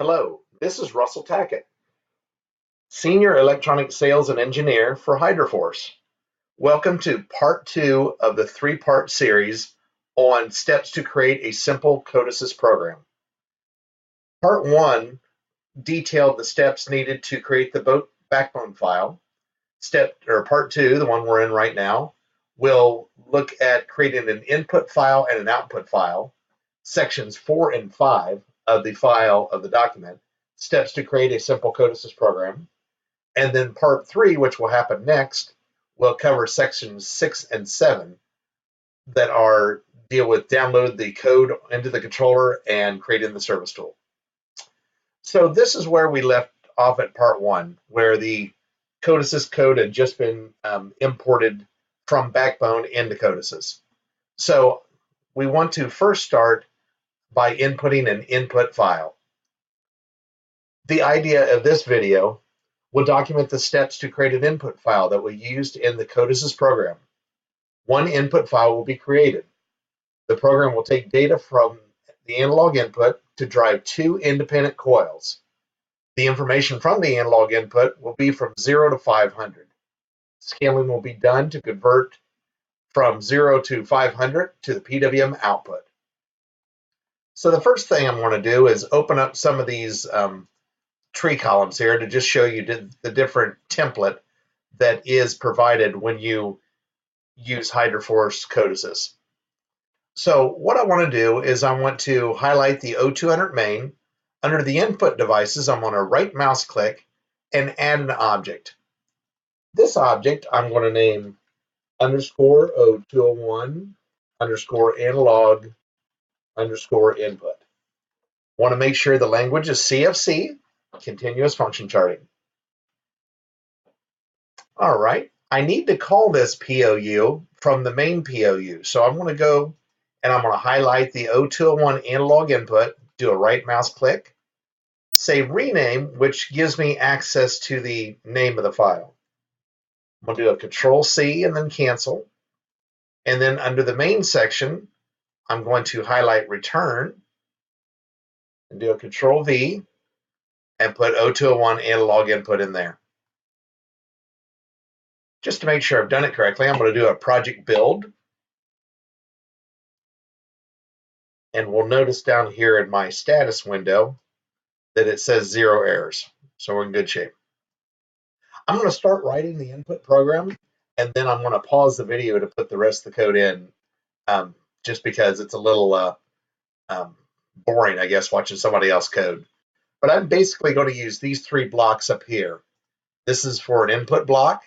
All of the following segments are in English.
Hello, this is Russell Tackett, Senior Electronic Sales and Engineer for HydraForce. Welcome to part 2 of the 3-part series on steps to create a simple CoDeSys program. Part 1 detailed the steps needed to create the backbone file. Part 2, the one we're in right now, will look at creating an input file and an output file. Sections 4 and 5 of the file of the document, steps to create a simple CoDeSys program. And then part 3, which will happen next, will cover sections 6 and 7 that deal with download the code into the controller and creating the service tool. So this is where we left off at part 1, where the CoDeSys code had just been imported from Backbone into CoDeSys. So we want to first start by inputting an input file. The idea of this video will document the steps to create an input file that will be used in the CoDeSys program. One input file will be created. The program will take data from the analog input to drive 2 independent coils. The information from the analog input will be from 0 to 500. Scaling will be done to convert from 0 to 500 to the PWM output. So the first thing I'm going to do is open up some of these tree columns here to just show you the different template that is provided when you use HydraForce CoDeSys. So what I want to do is I want to highlight the 0200 main. Under the input devices, I'm going to right mouse click and add an object. This object I'm going to name _0201 _analog _input. Want to make sure the language is CFC, continuous function charting. All right, I need to call this POU from the main POU. So I'm going to go and I'm going to highlight the 0201 analog input, do a right mouse click, say rename, which gives me access to the name of the file. I'm going to do a Control C and then cancel. And then under the main section, I'm going to highlight return and do a Control V and put 0201 analog input in there. Just to make sure I've done it correctly, I'm going to do a project build. And we'll notice down here in my status window that it says 0 errors. So we're in good shape. I'm going to start writing the input program, and then I'm going to pause the video to put the rest of the code in, just because it's a little boring, I guess, watching somebody else code. But I'm basically going to use these 3 blocks up here. This is for an input block,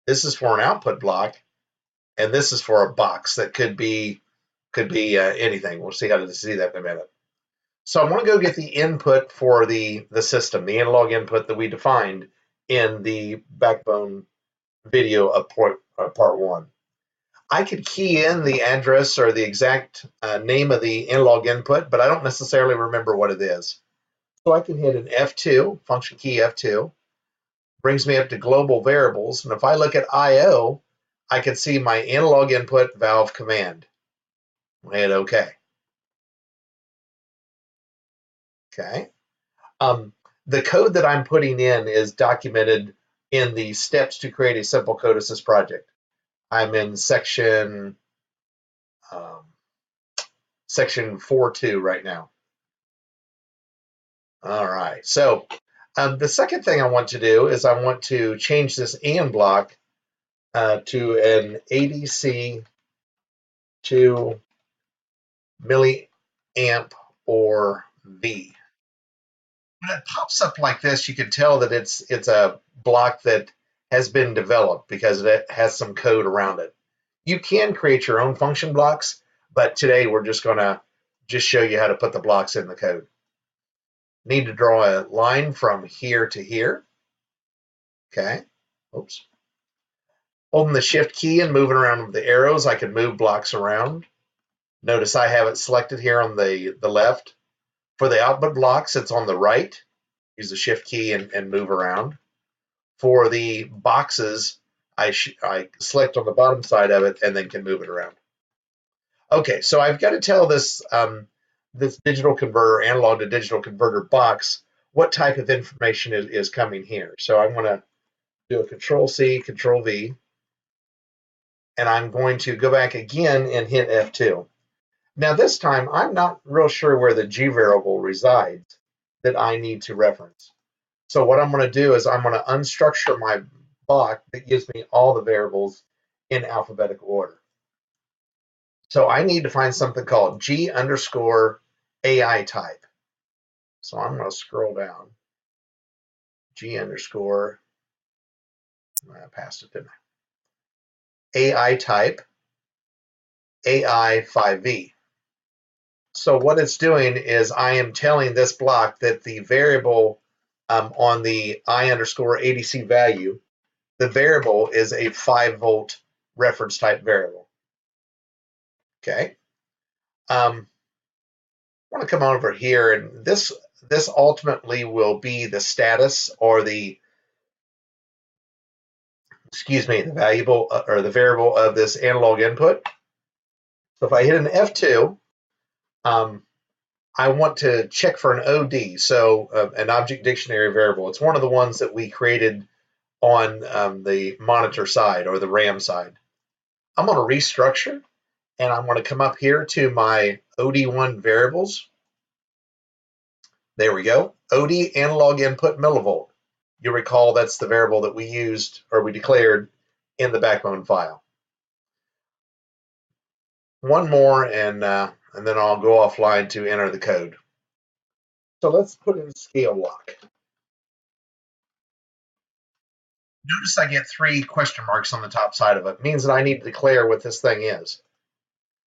this is for an output block, and this is for a box that could be anything. We'll see how to see that in a minute. So I want to go get the input for the system, the analog input that we defined in the Backbone video of part 1. I could key in the address or the exact name of the analog input, but I don't necessarily remember what it is. So I can hit an F2, function key F2, brings me up to global variables. And if I look at IO, I can see my analog input valve command. I'll hit OK. Okay. The code that I'm putting in is documented in the steps to create a simple CoDeSys project. I'm in section 4.2 right now. All right, so the second thing I want to do is I want to change this AND block to an ADC to milliamp or V. When it pops up like this, you can tell that it's a block that has been developed because it has some code around it. You can create your own function blocks, but today we're just going to show you how to put the blocks in the code. Need to draw a line from here to here. Okay. Oops. Holding the shift key and moving around with the arrows, I can move blocks around. Notice I have it selected here on the left. For the output blocks, it's on the right. Use the shift key and move around. For the boxes, I select on the bottom side of it and then can move it around. Okay, so I've got to tell this this digital converter, analog to digital converter box, what type of information is coming here. So I'm going to do a Control-C, Control-V, and I'm going to go back again and hit F2. Now this time, I'm not real sure where the G variable resides that I need to reference. So what I'm going to do is I'm going to unstructure my block that gives me all the variables in alphabetical order. So I need to find something called G underscore AI type. So I'm going to scroll down. G underscore, I passed it, didn't I? AI type, AI5V. So what it's doing is I am telling this block that the variable on the I underscore ADC value, the variable is a 5-volt reference type variable. Okay. I want to come over here, and this ultimately will be the status or the the valuable or the variable of this analog input. So if I hit an F2, I want to check for an OD, so an object dictionary variable. It's one of the ones that we created on the monitor side or the RAM side. I'm going to restructure, and I'm going to come up here to my OD1 variables. There we go. OD analog input millivolt. You'll recall that's the variable that we used or we declared in the backbone file. One more, and then I'll go offline to enter the code. So let's put in scale block. Notice I get 3 question marks on the top side of it. It means that I need to declare what this thing is.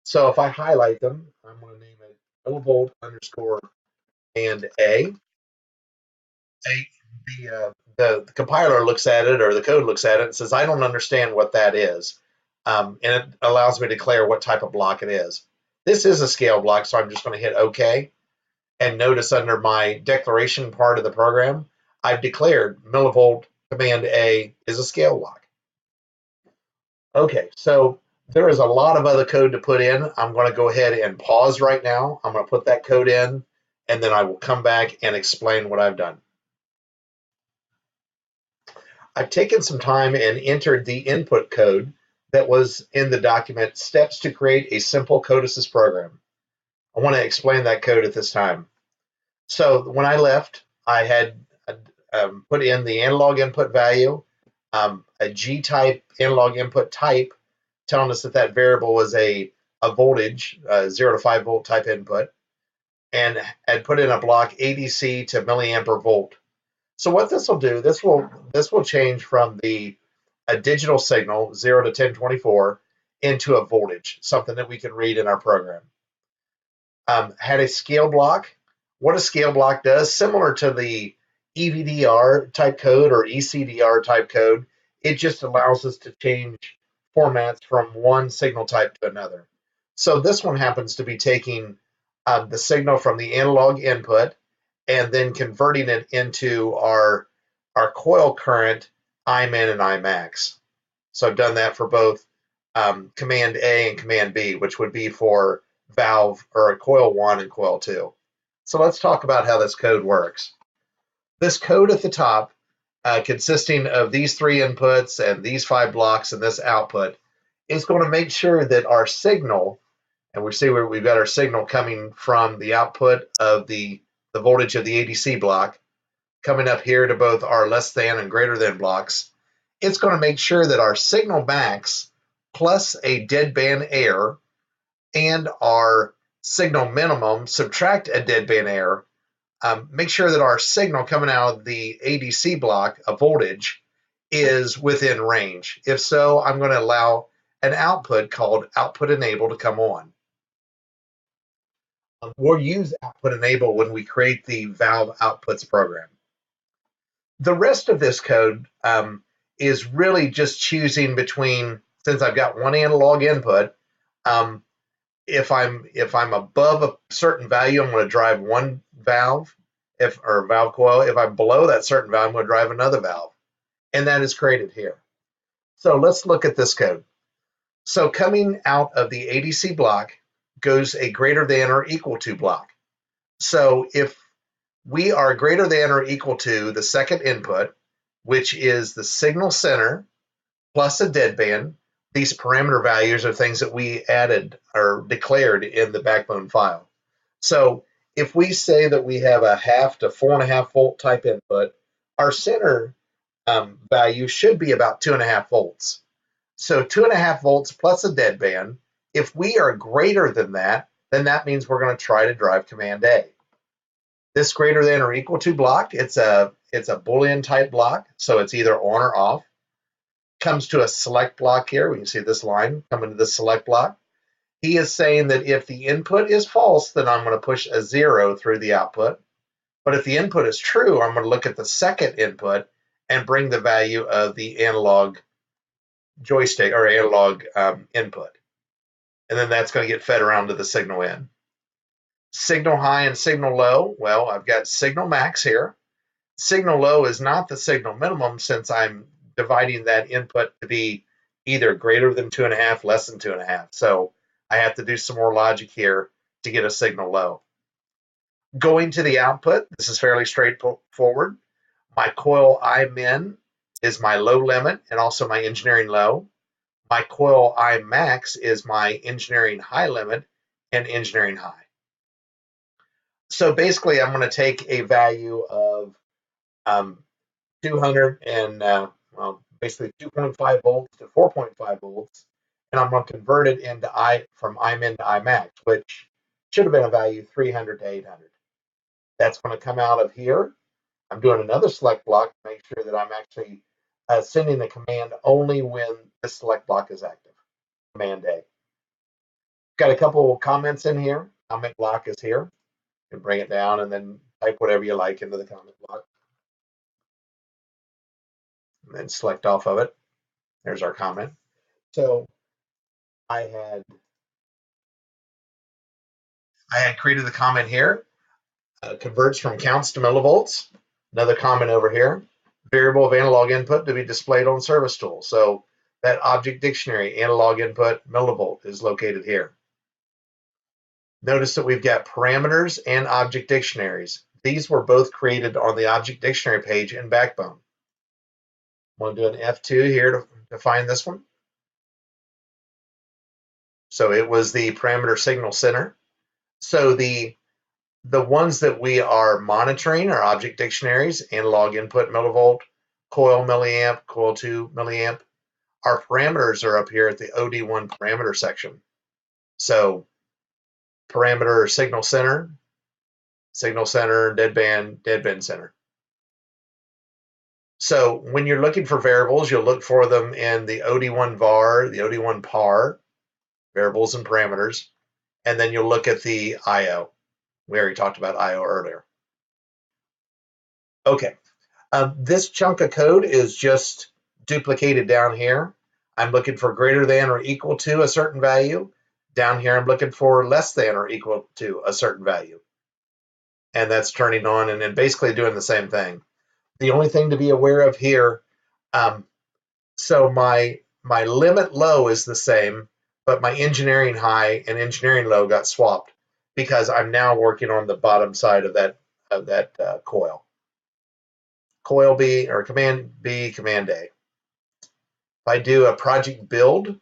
So if I highlight them, I'm going to name it millivolt underscore and A. The compiler looks at it, or the code looks at it and says, I don't understand what that is. And it allows me to declare what type of block it is. This is a scale block, so I'm just going to hit OK. And notice under my declaration part of the program, I've declared millivolt command A is a scale block. Okay, so there is a lot of other code to put in. I'm going to go ahead and pause right now. I'm going to put that code in, and then I will come back and explain what I've done. I've taken some time and entered the input code that was in the document, Steps to Create a Simple CoDeSys Program. I want to explain that code at this time. So when I left, I had put in the analog input value, a G-type analog input type, telling us that that variable was a voltage, 0 to 5 volt type input, and had put in a block ADC to milliampere volt. So what this will do, this will change from a digital signal 0 to 1024 into a voltage, something that we can read in our program. Had a scale block. What a scale block does, similar to the EVDR type code or ECDR type code, it just allows us to change formats from one signal type to another. So this one happens to be taking the signal from the analog input and then converting it into our coil current Imin and Imax. So I've done that for both command A and command B, which would be for valve or coil 1 and coil 2. So let's talk about how this code works. This code at the top, consisting of these 3 inputs and these 5 blocks and this output, is going to make sure that our signal, and we see where we've got our signal coming from the output of the voltage of the ADC block, coming up here to both our less than and greater than blocks. It's going to make sure that our signal max plus a deadband error and our signal minimum subtract a deadband error, make sure that our signal coming out of the ADC block, a voltage, is within range. If so, I'm going to allow an output called output enable to come on. We'll use output enable when we create the valve outputs program. The rest of this code is really just choosing between, since I've got one analog input, if I'm above a certain value, I'm going to drive one valve, or valve coil. If I'm below that certain valve, I'm going to drive another valve, and that is created here. So let's look at this code. So coming out of the ADC block goes a greater than or equal to block. So if we are greater than or equal to the second input, which is the signal center plus a deadband, these parameter values are things that we added or declared in the backbone file. So if we say that we have a 0.5 to 4.5 volt type input, our center value should be about 2.5 volts. So 2.5 volts plus a deadband. If we are greater than that, then that means we're going to try to drive command A. This greater than or equal to block, it's a Boolean type block, so it's either on or off. Comes to a select block here. We can see this line coming to the select block. He is saying that if the input is false, then I'm going to push a 0 through the output. But if the input is true, I'm going to look at the second input and bring the value of the analog joystick or analog input. And then that's going to get fed around to the signal in. Signal high and signal low. Well, I've got signal max here. Signal low is not the signal minimum since I'm dividing that input to be either greater than 2.5, less than 2.5. So I have to do some more logic here to get a signal low. Going to the output, this is fairly straightforward. My coil I min is my low limit and also my engineering low. My coil I max is my engineering high limit and engineering high. So basically, I'm going to take a value of 200 and basically 2.5 volts to 4.5 volts, and I'm going to convert it into from Imin to Imax, which should have been a value 300 to 800. That's going to come out of here. I'm doing another select block to make sure that I'm actually sending the command only when the select block is active. Command A. Got a couple comments in here. Comment block is here. You can bring it down and then type whatever you like into the comment block. And then select off of it. There's our comment. So I had created the comment here. Converts from counts to millivolts. Another comment over here. Variable of analog input to be displayed on service tool. So that object dictionary, analog input, millivolt, is located here. Notice that we've got parameters and object dictionaries. These were both created on the object dictionary page in Backbone. I'm going to do an F2 here to find this one. So it was the parameter signal center. So the ones that we are monitoring are object dictionaries, analog input millivolt, coil milliamp, coil 2 milliamp. Our parameters are up here at the OD1 parameter section. So parameter signal center, deadband center. So when you're looking for variables, you'll look for them in the OD1 var, the OD1 par, variables and parameters, and then you'll look at the IO. We already talked about IO earlier. Okay, this chunk of code is just duplicated down here. I'm looking for greater than or equal to a certain value. Down here, I'm looking for less than or equal to a certain value. And that's turning on and then basically doing the same thing. The only thing to be aware of here, so my limit low is the same, but my engineering high and engineering low got swapped because I'm now working on the bottom side of that coil. Coil B or command B, command A. If I do a project build,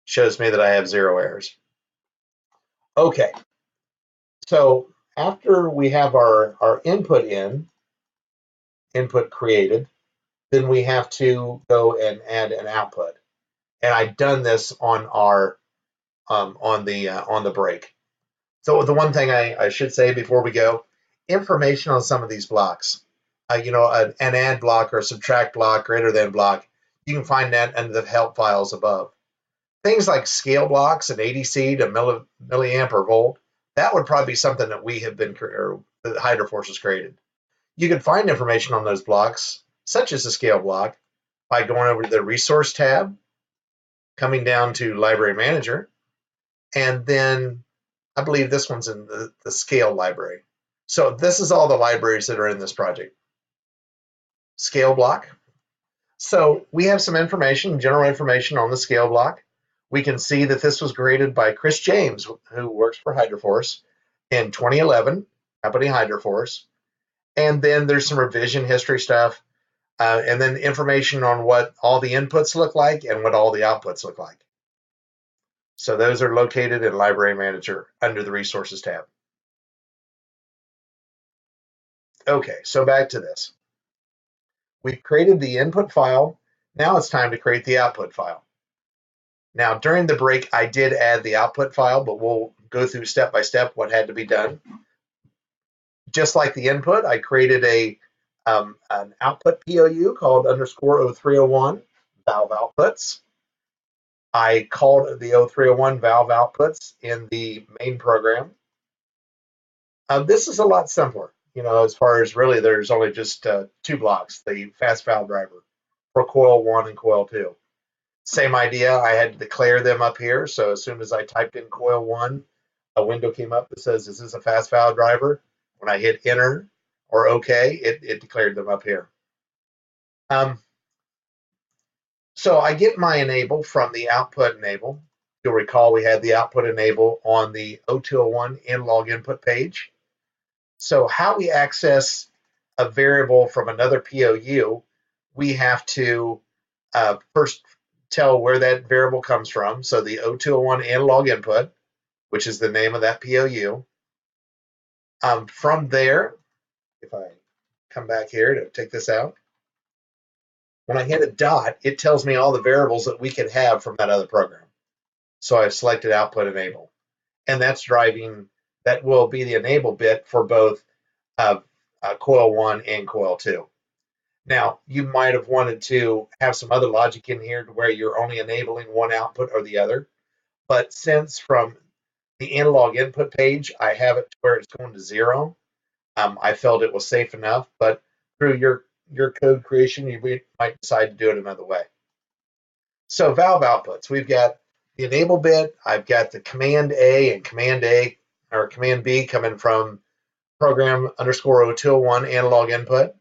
shows me that I have 0 errors. Okay, so after we have our input input created, then we have to go and add an output. And I've done this on our on the break. So the one thing I should say before we go, information on some of these blocks, an add block or a subtract block, greater than block, you can find that under the help files above. Things like scale blocks and ADC to milliamp or volt, that would probably be something that we have been, or that HydraForce has created. You can find information on those blocks, such as the scale block, by going over to the resource tab, coming down to library manager, and then I believe this one's in the scale library. So this is all the libraries that are in this project. Scale block. So we have some information, general information on the scale block. We can see that this was created by Chris James, who works for HydraForce, in 2011, company HydraForce. And then there's some revision history stuff, and then information on what all the inputs look like and what all the outputs look like. So those are located in Library Manager under the Resources tab. Okay, so back to this. We've created the input file. Now it's time to create the output file. Now, during the break, I did add the output file, but we'll go through step by step what had to be done. Just like the input, I created an output POU called _0301 valve outputs. I called the 0301 valve outputs in the main program. This is a lot simpler, as far as really there's only just 2 blocks, the fast valve driver for coil 1 and coil 2. Same idea, I had to declare them up here. So as soon as I typed in coil 1, a window came up that says, is this a fast valve driver? When I hit enter or OK, it declared them up here. So I get my enable from the output enable. You'll recall we had the output enable on the 0201 analog input page. So how we access a variable from another POU, we have to first tell where that variable comes from. So the 0201 analog input, which is the name of that POU. From there, if I come back here to take this out, when I hit a dot, it tells me all the variables that we could have from that other program. So I've selected output enable, and that will be the enable bit for both coil 1 and coil 2. Now, you might have wanted to have some other logic in here to where you're only enabling one output or the other. But since from the analog input page, I have it to where it's going to 0, I felt it was safe enough. But through your code creation, you might decide to do it another way. So valve outputs, we've got the enable bit. I've got the command A and command B coming from program _0201 analog input.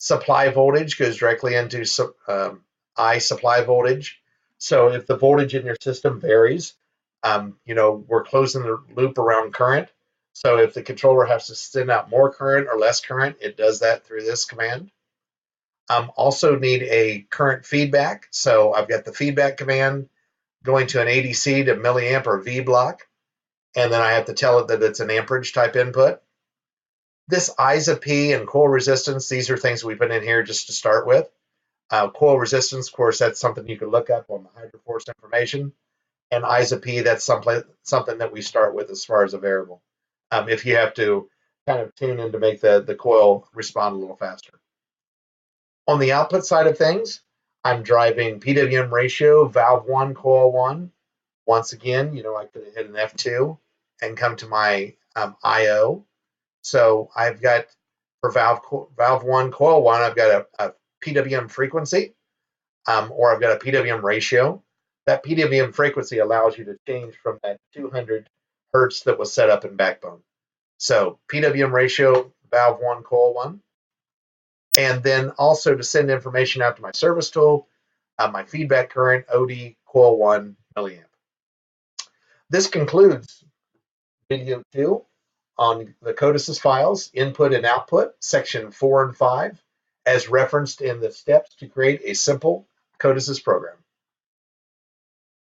Supply voltage goes directly into I supply voltage. So if the voltage in your system varies, we're closing the loop around current. So if the controller has to send out more current or less current, it does that through this command. Also need a current feedback. So I've got the feedback command going to an ADC to milliamp or V block. And then I have to tell it that it's an amperage type input. This ISA-P and coil resistance, these are things we put in here just to start with. Coil resistance, of course, that's something you can look up on the HydraForce information. And ISA-P, that's something that we start with as far as a variable. If you have to kind of tune in to make the coil respond a little faster. On the output side of things, I'm driving PWM ratio, valve 1, coil 1. Once again, I could have hit an F2 and come to my IO. So I've got for valve 1, coil 1, I've got a PWM frequency, or I've got a PWM ratio. That PWM frequency allows you to change from that 200 hertz that was set up in Backbone. So PWM ratio, valve 1, coil 1. And then also to send information out to my service tool, my feedback current, OD, coil 1, milliamp. This concludes video 2 on the CoDeSys files, input and output, section 4 and 5, as referenced in the steps to create a simple CoDeSys program.